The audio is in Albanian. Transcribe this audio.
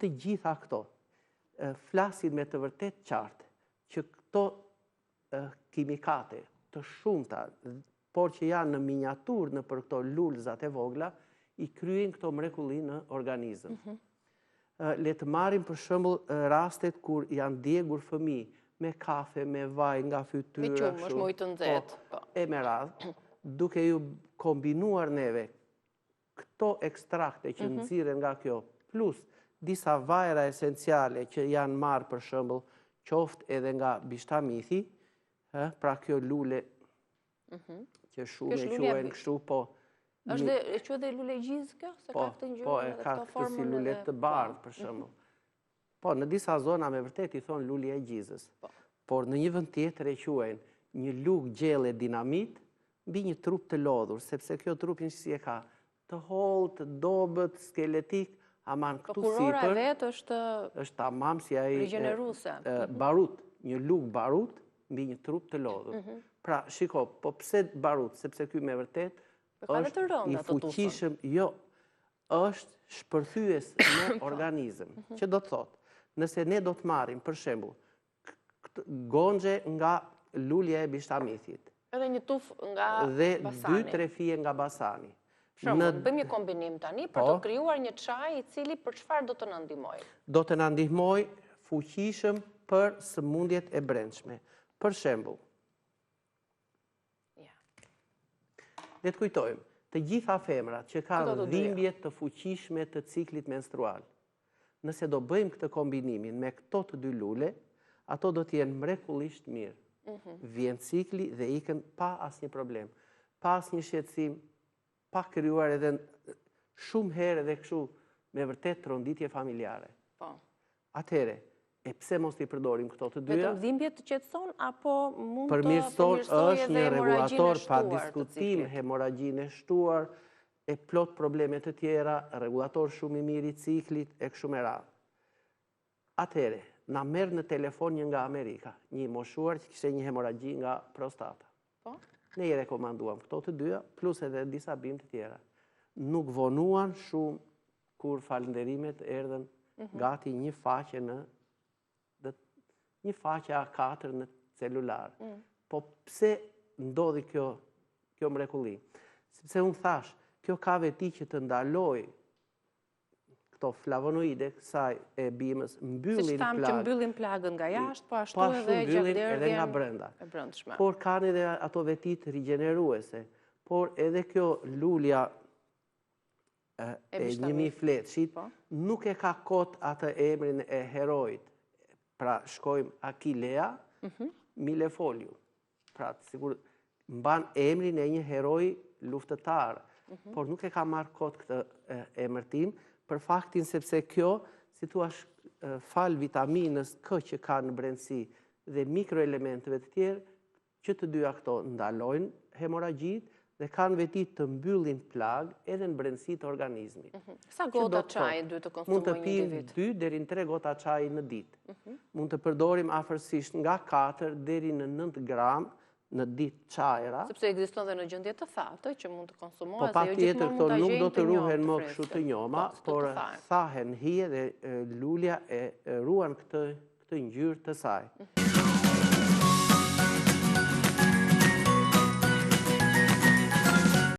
të gjitha këto flasin me të vërtet qartë që këto kimikate të shumta, por që janë në miniatur në për këto lulëzat e vogla, i kryen këto mrekulli në organizëm. Le të marrim për shembull rastet kur janë djegur fëmijë me kafe, me vaj nga fytyra, me qumë, është mujtë nxehtë. E me radhë, duke ju kombinuar neve këto ekstrakte që nxirren nga kjo, plus disa vajra esenciale që janë marrë për shembull qoftë edhe nga bishtamithi, pra kjo lule që shumë e quajnë kështu, po. Është dhe e quhet dhe lule gjizë kjo? Se ka këtë ngjyrë po, e ka këtë si lule të bardhë për shembull. Po, në disa zona me vërtet i thonë lulja e gjizës. Por në një vend tjetër e quajnë një lugë gjelle dinamit mbi një trup të lodhur, sepse kjo trupin që si e ka të hollë, të dobët, skeletik, aman këtu sipër. Po kurora e vetë është tamam si ai rigjeneruese. Barut, një lugë barut mbi një trup të lodhur. Pra, shiko, po pse barut, sepse ky me vërtet është i fuqishëm, jo, është shpërthyes në organizëm. Që do të thotë, nëse ne do të marrim, për shembull, gonxhe nga lulja e bishtamithit. Edhe një tuf nga basani. Dhe 2-3 fije nga basani. Bëjmë një kombinim tani për të krijuar një çaj i cili për çfarë do të na ndihmojë? Do të na ndihmojë fuqishëm për sëmundjet e brendshme. Për shembull, le të kujtojmë, të gjitha femrat që kanë dhimbje të fuqishme të ciklit menstrual, nëse do bëjmë këtë kombinimin me këto të dy lule, ato do të jenë mrekullisht mirë. Vjen cikli dhe ikën pa asnjë problem, pa asnjë shqetësim, pa krijuar edhe shumë herë edhe kështu me vërtet tronditje familjare. Atëherë, e pse mos t'i përdorim këto të dyja? Vetëm dhimbje të qetëson apo mund të përmirësoj është një regulator pa diskutim, hemoragjinë e shtuar, e plot probleme të tjera, regulator shumë i mirë i ciklit e kështu me radhë. Atëherë, na merr në telefon një nga Amerika, një moshuar që kishte një hemoragji nga prostata. Ne i rekomanduam këto të dyja, plus edhe disa bimë të tjera. Nuk vonuan shumë kur falënderimet erdhen gati një faqe A4 në celular. Po pse ndodhi kjo mrekulli? Sepse unë thash, kjo ka veti që të ndaloj këto flavonoide kësaj e bimës mbyllin plagë. Si që mbyllin plagën nga jashtë, po ashtu edhe gjapderdhjen edhe nga brenda. E brendshme. Por kanë edhe ato vetit rigjeneruese. Por edhe kjo lulja e 1000 fletshit nuk e ka kot atë emrin e herojt. Pra shkojmë Akilea Milefoliu. Pra sigur mban emrin e një heroj luftëtar, por nuk e ka marrë kot këtë emërtim, për faktin sepse kjo, si thua fal vitaminës K që ka në brendësi dhe mikroelementeve të tjerë, që të dyja këto ndalojnë hemoragjit dhe kanë veti të mbyllin plag edhe në brendësi të organizmit. Sa gota çaj duhet të konsumojë një individ? Mund të pim 2 deri në 3 gota çaj në ditë. Mund të përdorim afërsisht nga 4 deri në 9 gram në ditë çajra. Sepse ekziston dhe në gjendje të thatë që mund të konsumohet. Po patjetër këto nuk do të ruhen më kështu të njoma, por thahen hije dhe lulja e ruan këtë ngjyrë të saj.